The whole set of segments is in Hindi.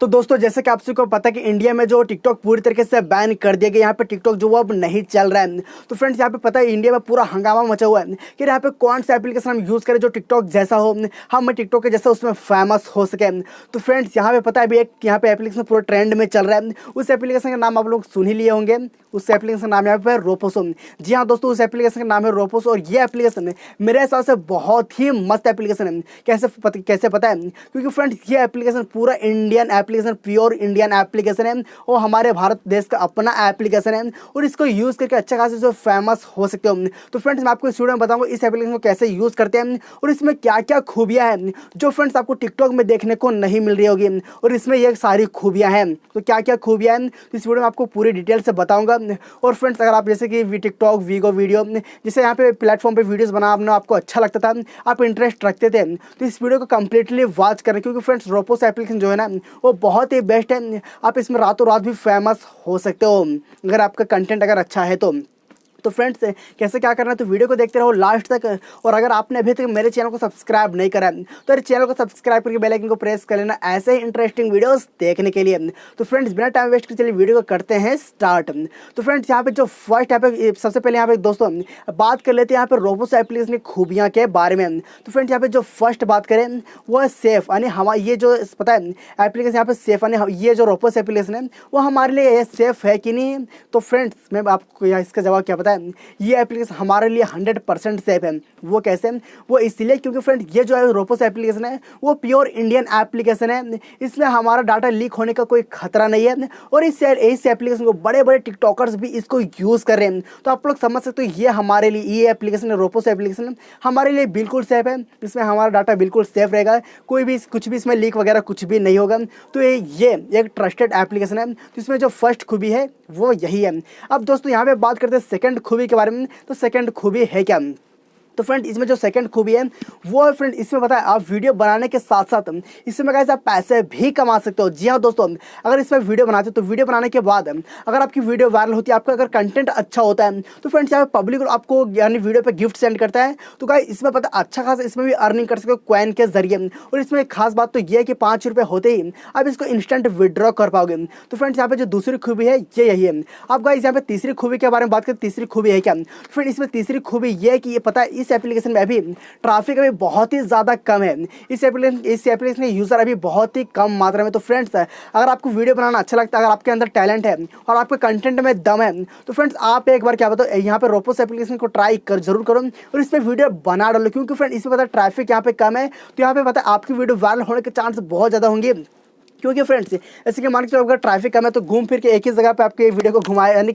तो दोस्तों जैसे कि आप सबको पता है कि इंडिया में जो टिकटॉक पूरी तरीके से बैन कर दिया गया, यहाँ पे टिकटॉक जो वो अब नहीं चल रहा है। तो फ्रेंड्स यहाँ पे पता है इंडिया में पूरा हंगामा मचा हुआ है कि यहाँ पे कौन सा एप्लीकेशन हम यूज़ करें जो टिकटॉक जैसा हो, हम टिकटॉक के जैसा उसमें फेमस हो सके। तो फ्रेंड्स यहाँ पे पता है अभी एक यहाँ पे एप्लीकेशन पूरा ट्रेंड में चल रहा है। उस एप्लीकेशन का नाम आप लोग सुन ही लिए होंगे। उस एप्लीकेशन का नाम यहाँ पे रोपोसो। जी हाँ दोस्तों, उस एप्लीकेशन का नाम है रोपोसो और ये एप्लीकेशन मेरे हिसाब से बहुत ही मस्त एप्लीकेशन है। कैसे पता है? क्योंकि फ्रेंड्स ये एप्लीकेशन पूरा Indian application, pure Indian application है और हमारे भारत देश का अपना एप्लीकेशन है और इसको यूज़ करके अच्छा खासा जो फेमस हो सकते हो। तो फ्रेंड्स मैं आपको इस वीडियो में बताऊंगा इस एप्लीकेशन को कैसे यूज़ करते हैं और इसमें क्या क्या खूबियाँ हैं जो फ्रेंड्स आपको टिकटॉक में देखने को नहीं मिल रही होगी और इसमें ये सारी खूबियाँ हैं। तो क्या क्या खूबियाँ हैं तो इस वीडियो में आपको पूरी डिटेल से बताऊँगा। और फ्रेंड्स अगर आप जैसे कि टिकटॉक, वीगो वीडियो जैसे यहाँ पे प्लेटफॉर्म पे वीडियोस बनाना आपको अच्छा लगता था, आप इंटरेस्ट रखते थे, तो इस वीडियो को कंप्लीटली वॉच करें क्योंकि फ्रेंड्स रोपोस एप्लीकेशन जो है ना वो बहुत ही बेस्ट है। आप इसमें रातों रात भी फेमस हो सकते हो अगर आपका कंटेंट अगर अच्छा है तो फ्रेंड्स कैसे क्या करना है तो वीडियो को देखते रहो लास्ट तक। और अगर आपने अभी तक मेरे चैनल को सब्सक्राइब नहीं करा तो मेरे चैनल को सब्सक्राइब करके बेल आइकन को प्रेस कर लेना ऐसे ही इंटरेस्टिंग वीडियोस देखने के लिए। तो फ्रेंड्स बिना टाइम वेस्ट के चलिए वीडियो को करते हैं स्टार्ट। तो फ्रेंड्स यहाँ पे जो फर्स्ट यहाँ पे सबसे पहले यहाँ पे दोस्तों बात कर लेते हैं यहाँ पे रोपोस एप्लीकेशन की खूबियाँ के बारे में। तो फ्रेंड्स यहाँ पे जो फर्स्ट बात करें वो है सेफ, यानी हमारा ये जो पता है एप्लीकेशन यहाँ पे सेफ, यानी ये जो रोपोस एप्लीकेशन है वो हमारे लिए सेफ है कि नहीं। तो फ्रेंड्स मैं आपको यहाँ इसका जवाब क्या पता है, ये एप्लीकेशन हमारे लिए 100% सेफ है। वो कैसे? वो इसलिए क्योंकि फ्रेंड्स ये जो है रोपोस एप्लीकेशन है वो प्योर इंडियन एप्लीकेशन है, इसमें हमारा डाटा लीक होने का कोई खतरा नहीं है और इस एप्लीकेशन को बड़े बड़े टिकटॉकर्स भी इसको यूज़ कर रहे हैं। तो आप लोग समझ सकते हो ये हमारे लिए ये एप्लीकेशन है, रोपोस एप्लीकेशन हमारे लिए बिल्कुल सेफ है, इसमें हमारा डाटा बिल्कुल सेफ रहेगा, कोई भी कुछ भी इसमें लीक वगैरह कुछ भी नहीं होगा। तो ये एक ट्रस्टेड एप्लीकेशन है। तो इसमें जो फर्स्ट खूबी है वो यही है। अब दोस्तों यहाँ पे बात करते हैं सेकंड खूबी के बारे में। तो सेकंड खूबी है क्या? तो फ्रेंड इसमें जो सेकंड खूबी है वो है फ्रेंड इसमें पता है आप वीडियो बनाने के साथ साथ इसमें कैसे आप पैसे भी कमा सकते हो। जी हाँ दोस्तों, अगर इसमें वीडियो बनाते हो तो वीडियो बनाने के बाद अगर आपकी वीडियो वायरल होती है, आपका अगर कंटेंट अच्छा होता है तो फ्रेंड्स यहाँ पे पब्लिक आपको यानी वीडियो पे गिफ्ट सेंड करता है। तो गाइस इसमें पता अच्छा खासा इसमें भी अर्निंग कर सकते हो कॉइन के जरिए। और इसमें एक खास बात तो ये है कि 5 रुपये होते ही आप इसको इंस्टेंट विड्रॉ कर पाओगे। तो फ्रेंड्स यहाँ पे जो दूसरी खूबी है ये यही है। आप गाइस यहाँ पे तीसरी खूबी के बारे में बात करें, तीसरी खूबी है क्या? फ्रेंड इसमें तीसरी खूबी ये है कि ये पता है इस एप्लीकेशन में अभी ट्रैफिक अभी बहुत ही ज़्यादा कम है। इस एप्लीकेशन के यूज़र अभी बहुत ही कम मात्रा में। तो फ्रेंड्स अगर आपको वीडियो बनाना अच्छा लगता है, अगर आपके अंदर टैलेंट है और आपके कंटेंट में दम है तो फ्रेंड्स आप एक बार क्या बताओ यहाँ पे रोपोस एप्लीकेशन को ट्राई जरूर करो और इस पर वीडियो बना डालो। क्योंकि फ्रेंड इसमें पता है ट्रैफिक यहाँ पे कम है तो यहाँ पे पता है आपकी वीडियो वायरल होने के चांस बहुत ज़्यादा होंगे। क्योंकि फ्रेंड्स ऐसे कि मान के चलो अगर ट्रैफिक कम है तो घूम फिर के एक ही जगह पे आपके वीडियो को घुमाए यानी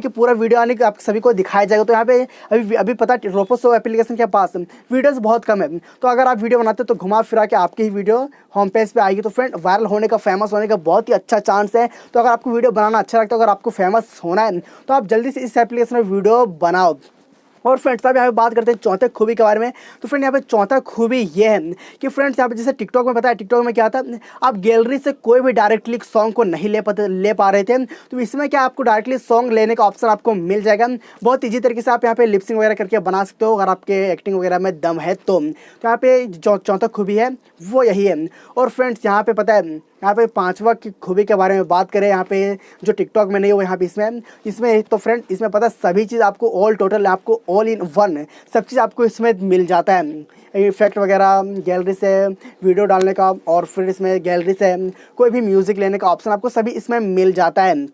कि पूरा वीडियो यानी कि आप सभी को दिखाया जाएगा। तो यहाँ पे अभी पता है रोपोसो एप्लीकेशन के पास वीडियोस बहुत कम है। तो अगर आप वीडियो बनाते हो तो घुमा फिरा के आपकी ही वीडियो होम पेज पे आएगी। तो फ्रेंड वायरल होने का, फेमस होने का बहुत ही अच्छा चांस है। तो अगर आपको वीडियो बनाना अच्छा लगता है, अगर आपको फेमस होना है तो आप जल्दी से इस एप्लीकेशन में वीडियो बनाओ। और फ्रेंड्स अब यहाँ पे बात करते हैं चौथे खूबी के बारे में। तो फ्रेंड यहाँ पे चौथा खूबी ये है कि फ्रेंड्स यहाँ पे जैसे टिकटॉक में पता है टिकटॉक में क्या था, आप गैलरी से कोई भी डायरेक्टली सॉन्ग को नहीं ले पा रहे थे। तो इसमें क्या आपको डायरेक्टली सॉन्ग लेने का ऑप्शन आपको मिल जाएगा। बहुत ईजी तरीके से आप यहाँ पे लिपसिंग वगैरह करके बना सकते हो अगर आपके एक्टिंग वगैरह में दम है तो यहाँ पे जो चौथा खूबी है वो यही है। और फ्रेंड्स यहाँ पे पता है यहाँ पे पांचवा की खूबी के बारे में बात करें, यहाँ पे जो टिकटॉक में नहीं हो यहाँ पे इसमें तो फ्रेंड इसमें पता है सभी चीज़ आपको ऑल टोटल आपको ऑल इन वन सब चीज़ आपको इसमें मिल जाता है। इफेक्ट वगैरह गैलरी से वीडियो डालने का और फिर इसमें गैलरी से कोई भी म्यूज़िक लेने का ऑप्शन आपको सभी इसमें मिल जाता है।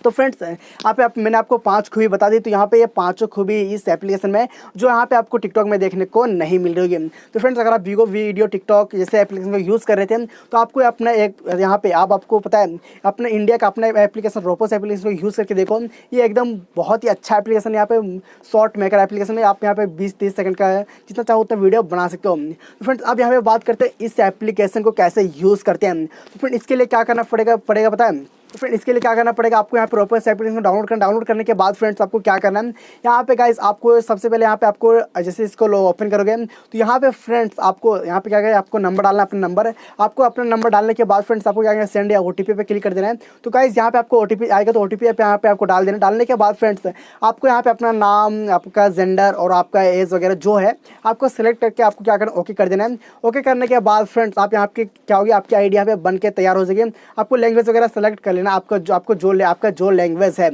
तो फ्रेंड्स यहाँ पे मैंने आपको 5 खूबी बता दी। तो यहाँ पे ये 5 खूबी इस एप्लीकेशन में जो यहाँ पे आपको टिकटॉक में देखने को नहीं मिल रही होगी। तो फ्रेंड्स अगर आप वीगो वीडियो, टिकटॉक जैसे एप्लीकेशन को यूज़ कर रहे थे तो आपको अपना एक यहाँ पे आपको पता है अपने इंडिया का अपना एप्लीकेशन रोपोस एप्लीकेशन को यूज़ करके देखो। ये एकदम बहुत ही अच्छा एप्लीकेशन है। यहाँ पे शॉर्ट मेकर एप्लीकेशन है, आप यहाँ पे 20-30 सेकंड का जितना चाहो उतना वीडियो बना सकते हो। तो फ्रेंड्स अब यहाँ पे बात करते हैं इस एप्लीकेशन को कैसे यूज़ करते हैं। तो फ्रेंड इसके लिए क्या करना पड़ेगा पता है तो फ्रेंड इसके लिए क्या करना पड़ेगा, आपको यहाँ पे रोपोस एप्लीकेशन डाउनलोड करने के बाद फ्रेंड्स आपको क्या करना है, यहाँ पे गाइस आपको सबसे पहले यहाँ पे आपको जैसे इसको ओपन करोगे तो यहाँ पे फ्रेंड्स आपको यहाँ पे क्या करें, आपको नंबर डालना है, अपना नंबर। आपको अपना नंबर डालने के बाद फ्रेंड्स आपको क्या करना है, सेंड या ओटीपी पे क्लिक कर देना है। तो गाइस यहाँ पे आपको ओटीपी आएगा, तो ओटीपी यहाँ पे आपको डाल देना। डालने के बाद फ्रेंड्स आपको यहाँ पे अपना नाम, आपका जेंडर और आपका एज वगैरह जो है आपको सेलेक्ट करके आपको क्या करना, ओके कर देना है। ओके करने के बाद फ्रेंड्स आप यहाँ पे क्या होगी, आपकी आईडी यहाँ पे बन के तैयार हो जाएगी। आपको लैंग्वेज वगैरह सेलेक्ट कर लेना, आपका जो लैंग्वेज है।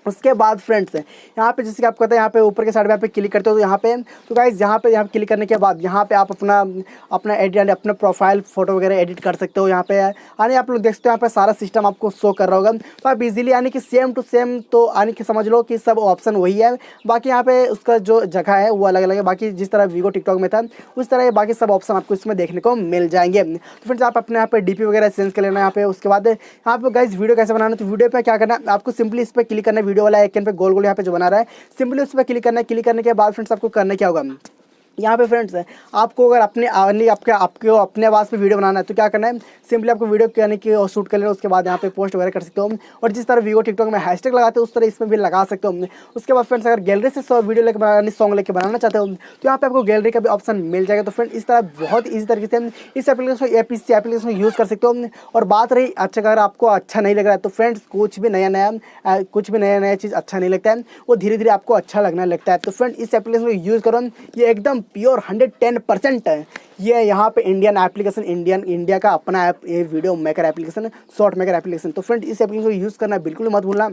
उसके बाद फ्रेंड्स यहाँ पे जैसे कि आपको पता है, यहाँ पे ऊपर के साइड में यहाँ पे क्लिक करते हो तो यहाँ पे तो गाइस यहाँ पे क्लिक करने के बाद यहाँ पे आप अपना एडिट, अपना प्रोफाइल फोटो वगैरह एडिट कर सकते हो। यहाँ पे यानी आप लोग देखते हो यहाँ पे सारा सिस्टम आपको शो कर रहा होगा, तो आप इजीली यानी कि सेम टू सेम, तो यानी कि समझ लो कि सब ऑप्शन वही है। बाकी यहाँ पे उसका जो जगह है वो अलग अलग है। बाकी जिस तरह वीगो टिकटॉक में था उस तरह बाकी सब ऑप्शन आपको इसमें देखने को मिल जाएंगे। तो फ्रेंड्स आप अपने यहाँ पे डीपी वगैरह चेंज कर लेना यहाँ पे। उसके बाद यहाँ पे गाइस वीडियो कैसे बनाना, तो वीडियो पे क्या करना है, आपको सिंपली इस पर क्लिक करना है, वीडियो वाला आइकन पे गोल गोल यहाँ पे जो बना रहा है, सिंपली उस पर क्लिक करना है। क्लिक करने के बाद फ्रेंड्स आपको करना क्या होगा, यहाँ पे फ्रेंड्स आपको अगर अपने आवाज़ पे वीडियो बनाना है तो क्या करना है, सिंपली आपको वीडियो करने की और शूट कर लेना। उसके बाद यहाँ पे पोस्ट वगैरह कर सकते हो, और जिस तरह वीडियो टिकटॉक में हैशटैग लगाते हो उस तरह इसमें भी लगा सकते हो। उसके बाद फ्रेंड्स अगर गैलरी से वीडियो लेकर बनाना, सॉन्ग लेकर बनाना चाहते हो तो यहाँ पे आपको गैलरी का भी ऑप्शन मिल जाएगा। तो फ्रेंड इस तरह बहुत ईजी तरीके से इस एप्लीकेशन को यूज़ कर सकते हो। और बात रही अच्छा, अगर आपको अच्छा नहीं लग रहा है तो फ्रेंड्स कुछ भी नया चीज़ अच्छा नहीं लगता है, वो धीरे धीरे आपको अच्छा लगने लगता है। तो फ्रेंड इस एप्लीकेशन को यूज़ करो, ये एकदम प्योर 110% है। ये यहाँ पे इंडियन एप्लीकेशन, इंडिया का अपना ऐप, ये video maker application, short maker application. तो फ्रेंड इस एप्लीकेशन को यूज़ करना बिल्कुल मत भूलना।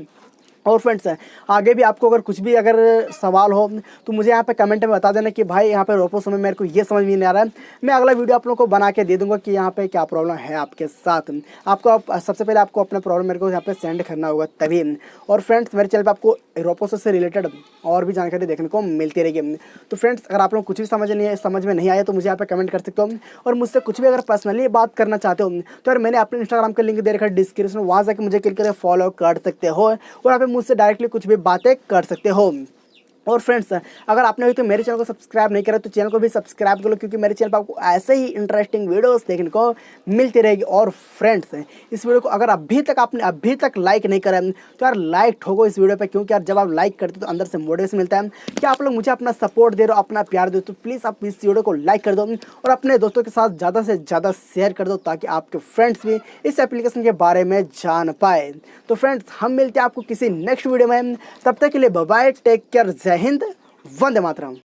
और फ्रेंड्स आगे भी आपको अगर कुछ भी अगर सवाल हो तो मुझे यहाँ पे कमेंट में बता देना कि भाई यहाँ पे रोपोस में मेरे को ये समझ में नहीं आ रहा है। मैं अगला वीडियो आप लोगों को बना के दे दूँगा कि यहाँ पे क्या प्रॉब्लम है आपके साथ। सबसे पहले आपको अपना प्रॉब्लम मेरे को यहाँ पे सेंड करना होगा तभी। और फ्रेंड्स मेरे चैनल पर आपको रोपोस से रिलेटेड और भी जानकारी देखने को मिलती रहेगी। तो फ्रेंड्स अगर आप लोग कुछ भी समझ में नहीं आया तो मुझे यहाँ पे कमेंट कर सकते हो, और मुझसे कुछ भी अगर पर्सनली बात करना चाहते हो तो यार मैंने अपने इंस्टाग्राम का लिंक दे रखा है डिस्क्रिप्शन, वहाँ जाकर मुझे क्लिक करके फॉलो कर सकते हो, और यहाँ पे मुझसे डायरेक्टली कुछ भी बातें कर सकते हो। और फ्रेंड्स अगर आपने अभी तो मेरे चैनल को सब्सक्राइब नहीं करा तो चैनल को भी सब्सक्राइब कर लो, क्योंकि मेरे चैनल पर आपको ऐसे ही इंटरेस्टिंग वीडियोस देखने को मिलती रहेगी। और फ्रेंड्स इस वीडियो को अगर आपने अभी तक लाइक नहीं करा तो यार लाइक ठोको इस वीडियो पे, क्योंकि यार जब आप लाइक करते हो तो अंदर से मोटिवेशन मिलता है कि आप लोग मुझे अपना सपोर्ट दे रहे हो, अपना प्यार दे, तो प्लीज़ आप इस वीडियो को लाइक कर दो और अपने दोस्तों के साथ ज़्यादा से ज़्यादा शेयर कर दो, ताकि आपके फ्रेंड्स भी इस एप्लीकेशन के बारे में जान पाए। तो फ्रेंड्स हम मिलते हैं आपको किसी नेक्स्ट वीडियो में, तब तक के लिए बाय बाय, टेक केयर, जय हिंद, वंदे मातरम।